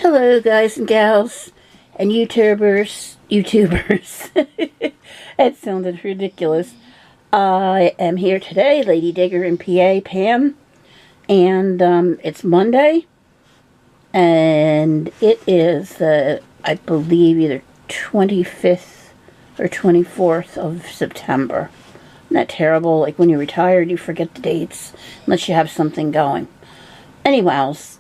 Hello, guys and gals, and YouTubers. That sounded ridiculous. I am here today, Lady Digger in PA, Pam, and it's Monday, and it is, I believe, either 25th or 24th of September. Isn't that terrible? Like, when you're retired, you forget the dates, unless you have something going. Anyways,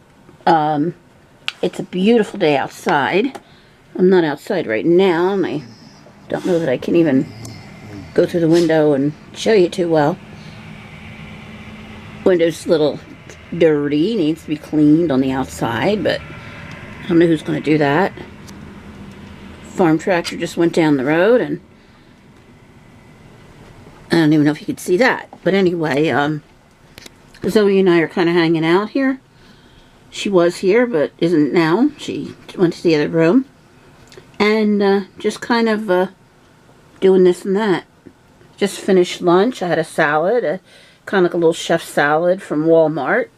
it's a beautiful day outside. I'm not outside right now, and I don't know that I can even go through the window and show you too well. Window's a little dirty, needs to be cleaned on the outside, but I don't know who's going to do that. Farm tractor just went down the road, and I don't even know if you could see that. But anyway, Zoe and I are kind of hanging out here. She was here, but isn't now. She went to the other room. And just kind of doing this and that. Just finished lunch. I had a salad, kind of like a little chef salad from Walmart.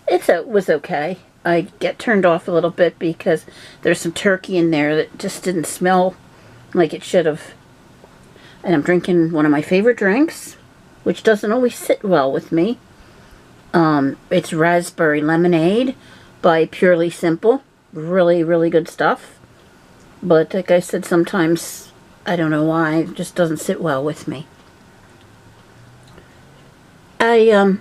It was okay. I get turned off a little bit because there's some turkey in there that just didn't smell like it should have. And I'm drinking one of my favorite drinks, which doesn't always sit well with me. It's raspberry lemonade by Purely Simple. Really, really good stuff. But like I said, sometimes, I don't know why, it just doesn't sit well with me. I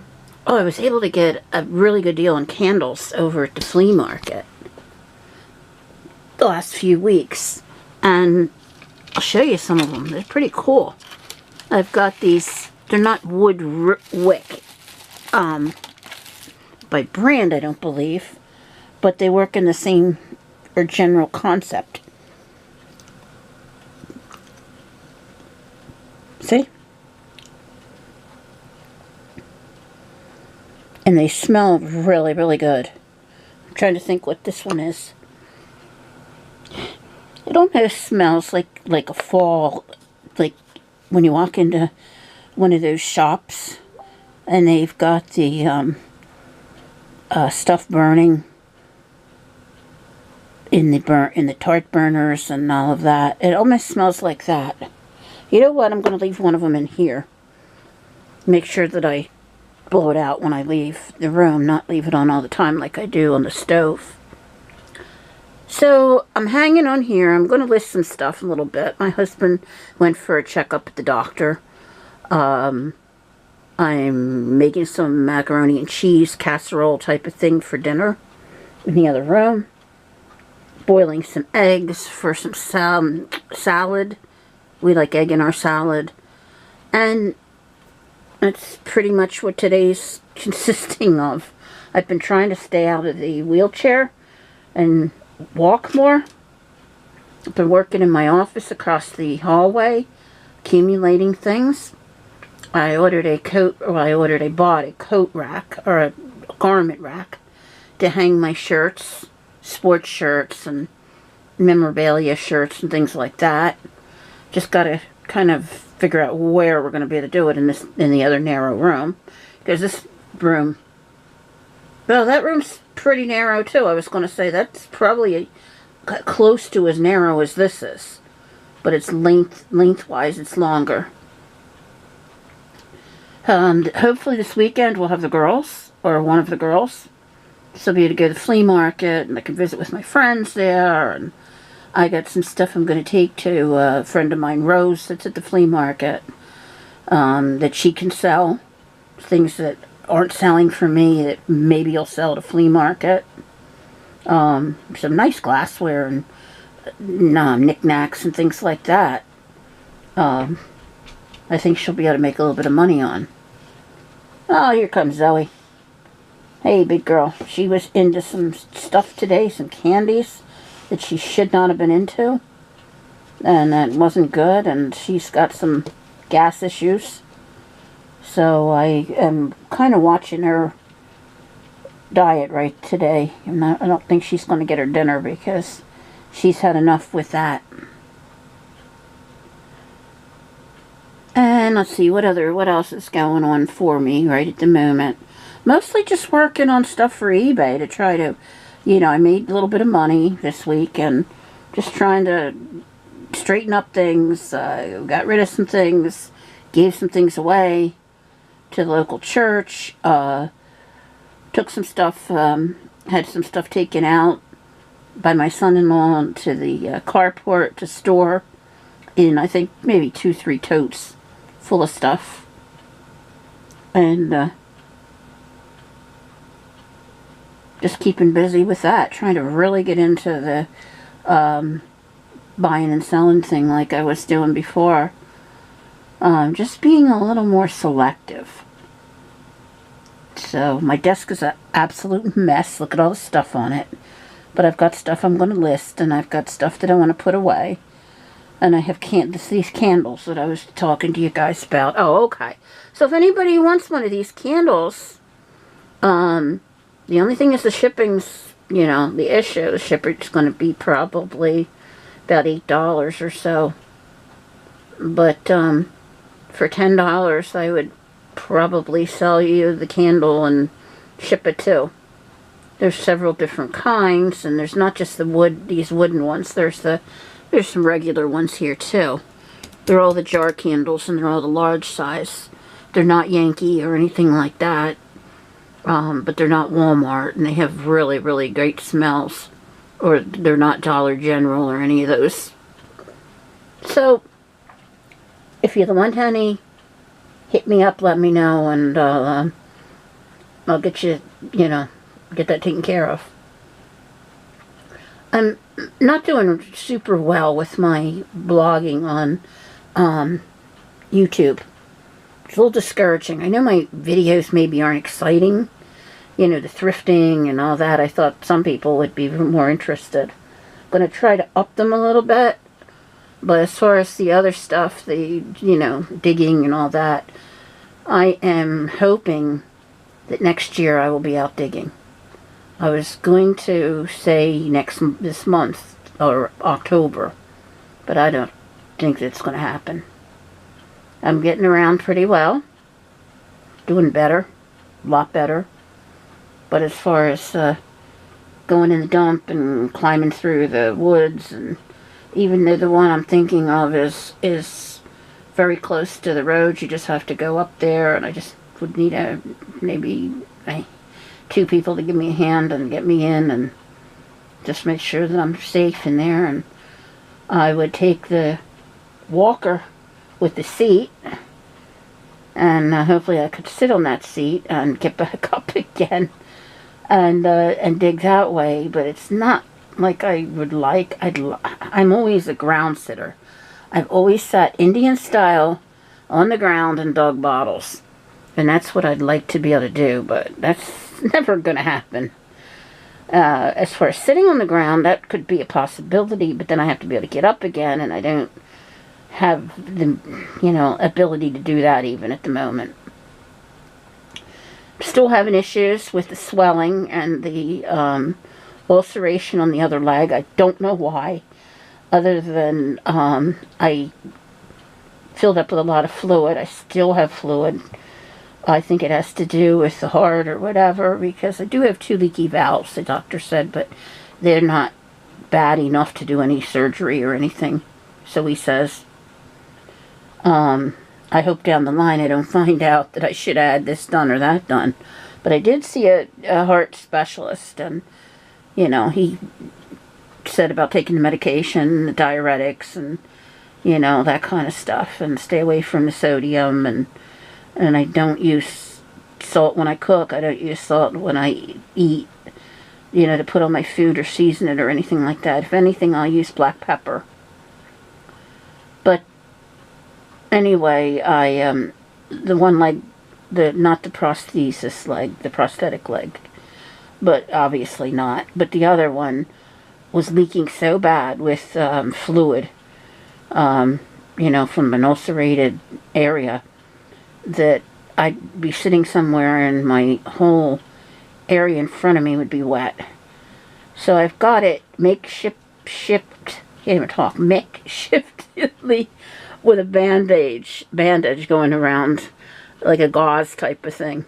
was able to get a really good deal on candles over at the flea market the last few weeks. And I'll show you some of them. They're pretty cool. I've got these, they're not wood wick by brand, I don't believe, but they work in the same or general concept. See? And they smell really, really good. I'm trying to think what this one is. It almost smells like a fall, like when you walk into one of those shops and they've got the stuff burning in the tart burners and all of that. It almost smells like that. You know what? I'm going to leave one of them in here. Make sure that I blow it out when I leave the room, not leave it on all the time like I do on the stove. So I'm hanging on here. I'm going to list some stuff a little bit. My husband went for a checkup at the doctor. I'm making some macaroni and cheese casserole type of thing for dinner in the other room. Boiling some eggs for some salad. We like egg in our salad. And that's pretty much what today's consisting of. I've been trying to stay out of the wheelchair and walk more. I've been working in my office across the hallway, accumulating things. I bought a coat rack, or a garment rack, to hang my shirts, sports shirts, and memorabilia shirts, and things like that. Just got to kind of figure out where we're going to be able to do it in the other narrow room. Because this room, well, that room's pretty narrow too. I was going to say that's probably close to as narrow as this is. But it's lengthwise, it's longer. And hopefully this weekend we'll have the girls, or one of the girls. So I'll be able to go to the flea market, and I can visit with my friends there, and I got some stuff I'm going to take to a friend of mine, Rose, that's at the flea market, that she can sell. Things that aren't selling for me that maybe I'll sell at a flea market. Some nice glassware and knickknacks and things like that. I think she'll be able to make a little bit of money on. Oh, here comes Zoe. Hey, big girl. She was into some stuff today, some candies that she should not have been into, and that wasn't good, and she's got some gas issues, so I am kind of watching her diet right today. I don't think she's going to get her dinner because she's had enough with that. And let's see, what else is going on for me right at the moment. Mostly just working on stuff for eBay to try to you know, I made a little bit of money this week and just trying to straighten up things. Got rid of some things, gave some things away to the local church, took some stuff, had some stuff taken out by my son-in-law to the carport to store in, I think, maybe 2-3 totes full of stuff. And just keeping busy with that, trying to really get into the buying and selling thing like I was doing before. Just being a little more selective. So my desk is an absolute mess. Look at all the stuff on it. But I've got stuff I'm going to list, and I've got stuff that I want to put away. And I have these candles that I was talking to you guys about. Oh, okay. So if anybody wants one of these candles, the only thing is the shipping's, you know, the issue. The shipping's going to be probably about $8 or so. But for $10, I would probably sell you the candle and ship it too. There's several different kinds, and there's not just the wood, these wooden ones. There's some regular ones here too. They're all the jar candles, and they're all the large size. They're not Yankee or anything like that, but they're not Walmart, and they have really, really great smells. Or they're not Dollar General or any of those. So, if you want any, hit me up, let me know, and I'll get you, you know, get that taken care of. I'm not doing super well with my blogging on YouTube. It's a little discouraging. I know my videos maybe aren't exciting, you know, the thrifting and all that. I thought some people would be more interested. I'm going to try to up them a little bit, but as far as the other stuff, the, you know, digging and all that, I am hoping that next year I will be out digging. I was going to say this month or October, but I don't think that's going to happen. I'm getting around pretty well, doing better, a lot better. But as far as going in the dump and climbing through the woods, and even though the one I'm thinking of is very close to the road, you just have to go up there, and I just would need maybe 2 people to give me a hand and get me in and just make sure that I'm safe in there. And I would take the walker with the seat, and hopefully I could sit on that seat and get back up again and dig that way. But it's not like I would like. I'm always a ground sitter. I've always sat Indian style on the ground and dug bottles. And that's what I'd like to be able to do, but that's never going to happen. As far as sitting on the ground, that could be a possibility, but then I have to be able to get up again, and I don't have the, you know, ability to do that even at the moment. Still having issues with the swelling and the ulceration on the other leg. I don't know why, other than I filled up with a lot of fluid. I still have fluid. I think it has to do with the heart or whatever, because I do have 2 leaky valves, the doctor said, but they're not bad enough to do any surgery or anything, so he says. I hope down the line I don't find out that I should add this done or that done. But I did see a heart specialist, and, you know, he said about taking the medication, the diuretics, and, you know, that kind of stuff, and stay away from the sodium, and I don't use salt when I cook. I don't use salt when I eat, you know, to put on my food or season it or anything like that. If anything, I'll use black pepper. But anyway, the one leg, not the prosthesis leg, the prosthetic leg, but obviously not. But the other one was leaking so bad with fluid, you know, from an ulcerated area, that I'd be sitting somewhere and my whole area in front of me would be wet. So I've got it makeshiftly with a bandage going around, like a gauze type of thing.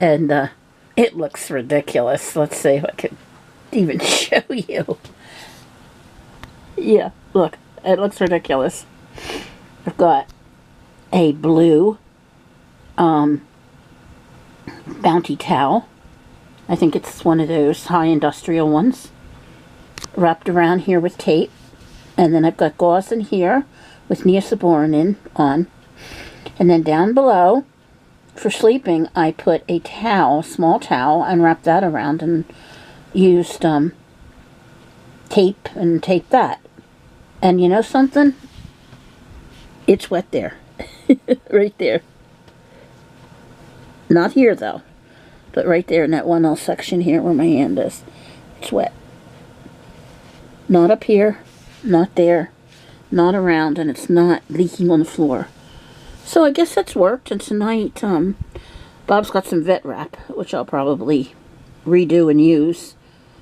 And it looks ridiculous. Let's see if I can even show you. Yeah, look, it looks ridiculous. I've got a blue Bounty towel. I think it's one of those high industrial ones, wrapped around here with tape. And then I've got gauze in here with Neosporin on. And then down below, for sleeping, I put a towel, small towel, and wrapped that around and used tape and taped that. And you know something? It's wet there. Right there. Not here, though. But right there in that one little section here where my hand is. It's wet. Not up here. Not there. Not around. And it's not leaking on the floor. So I guess that's worked. And tonight, Bob's got some vet wrap, which I'll probably redo and use.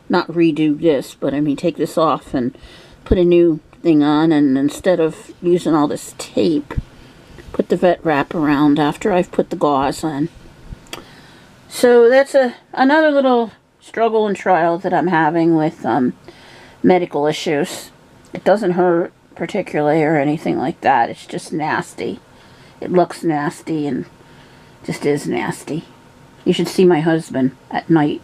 Not redo this, but I mean take this off and put a new thing on. And instead of using all this tape, put the vet wrap around after I've put the gauze on. So that's another little struggle and trial that I'm having with medical issues. It doesn't hurt particularly or anything like that. It's just nasty. It looks nasty and just is nasty. You should see my husband at night.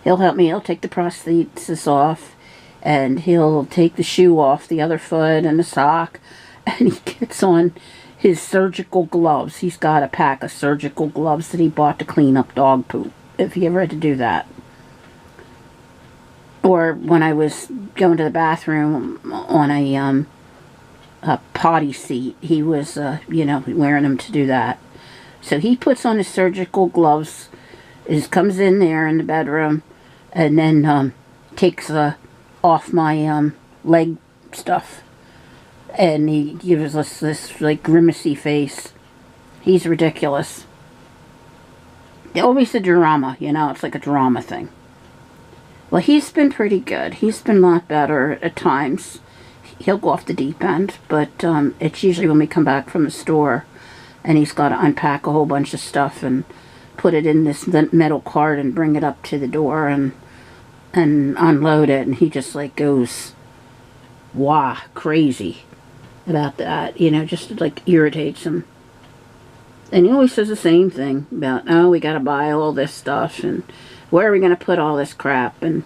He'll help me. He'll take the prosthesis off, and he'll take the shoe off the other foot and the sock, and he gets on his surgical gloves. He's got a pack of surgical gloves that he bought to clean up dog poop, if he ever had to do that. Or when I was going to the bathroom on a potty seat, he was, you know, wearing them to do that. So he puts on his surgical gloves, comes in there in the bedroom, and then takes off my leg stuff. And he gives us this, like, grimacy face. He's ridiculous. Always a drama, you know, it's like a drama thing. Well, he's been pretty good. He's been a lot better at times. He'll go off the deep end, but it's usually when we come back from the store and he's got to unpack a whole bunch of stuff and put it in this metal cart and bring it up to the door and unload it, and he just like goes crazy about that, you know, just like irritates him. And he always says the same thing about, oh, we got to buy all this stuff and where are we going to put all this crap? And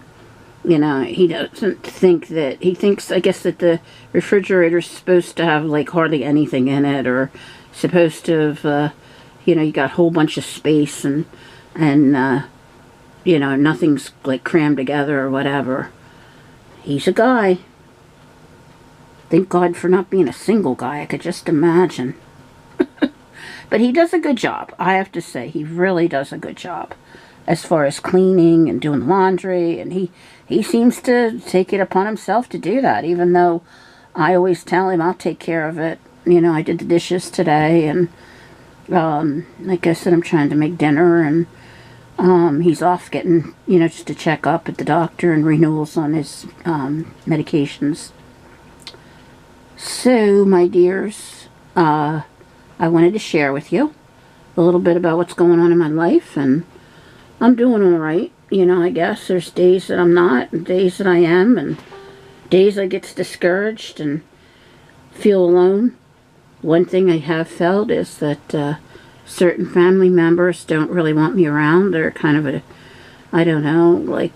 you know, he doesn't think that, he thinks, I guess, that the refrigerator's supposed to have, like, hardly anything in it, or supposed to have, you know, you got a whole bunch of space, and you know, nothing's, like, crammed together or whatever. He's a guy. Thank God for not being a single guy, I could just imagine. But he does a good job, I have to say. He really does a good job. As far as cleaning and doing laundry, and he seems to take it upon himself to do that, even though I always tell him I'll take care of it. You know, I did the dishes today, and like I said, I'm trying to make dinner, and he's off getting, you know, just a checkup at the doctor and renewals on his medications. So, my dears, I wanted to share with you a little bit about what's going on in my life, and I'm doing all right, you know, I guess. There's days that I'm not, and days that I am, and days I get discouraged and feel alone. One thing I have felt is that certain family members don't really want me around. They're kind of I don't know, like,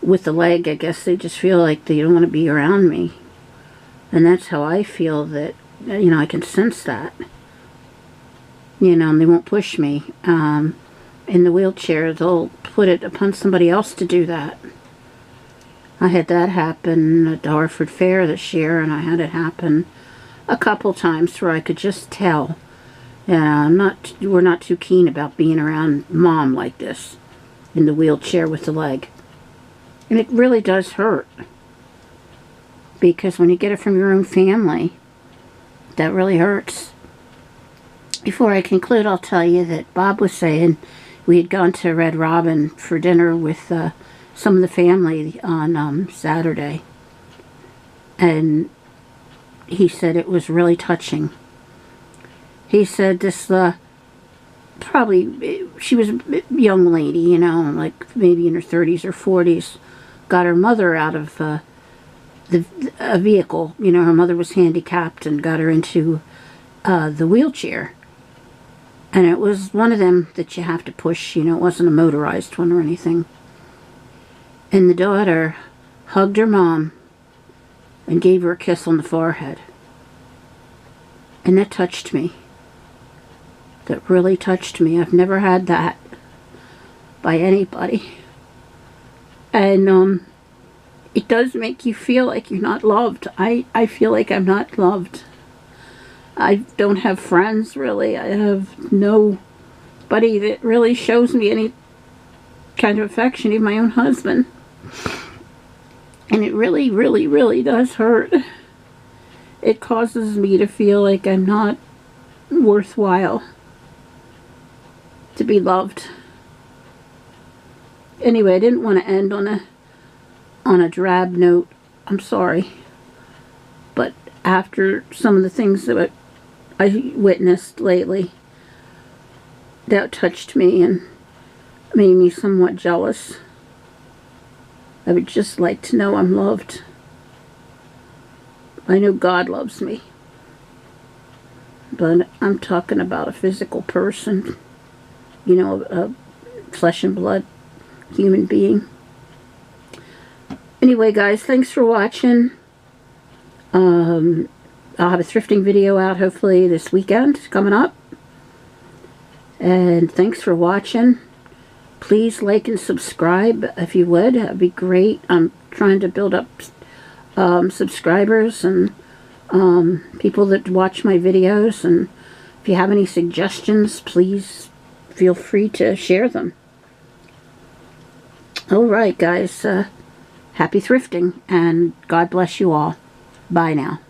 with the leg, I guess they just feel like they don't want to be around me. And that's how I feel that, you know, I can sense that. You know, and they won't push me. In the wheelchair, they'll put it upon somebody else to do that. I had that happen at the Hartford Fair this year, and I had it happen a couple times where I could just tell, we're not too keen about being around Mom like this, in the wheelchair with the leg. And it really does hurt. Because when you get it from your own family, that really hurts. Before I conclude, I'll tell you that Bob was saying we had gone to Red Robin for dinner with some of the family on Saturday. And he said it was really touching. He said this probably, she was a young lady, you know, like maybe in her 30s or 40s, got her mother out of a vehicle. You know, her mother was handicapped and got her into the wheelchair. And it was one of them that you have to push, you know, it wasn't a motorized one or anything. And the daughter hugged her mom and gave her a kiss on the forehead. And that touched me. That really touched me. I've never had that by anybody. And it does make you feel like you're not loved. I feel like I'm not loved. I don't have friends, really. I have nobody that really shows me any kind of affection, even my own husband. And it really, really, really does hurt. It causes me to feel like I'm not worthwhile to be loved. Anyway, I didn't want to end on a drab note. I'm sorry. But after some of the things that I witnessed lately, that touched me and made me somewhat jealous. I would just like to know I'm loved. I know God loves me. But I'm talking about a physical person. You know, a flesh and blood human being. Anyway, guys, thanks for watching. I'll have a thrifting video out hopefully this weekend coming up. And thanks for watching. Please like and subscribe if you would. That'd be great. I'm trying to build up subscribers and people that watch my videos. And if you have any suggestions, please feel free to share them. Alright, guys. Happy thrifting, and God bless you all. Bye now.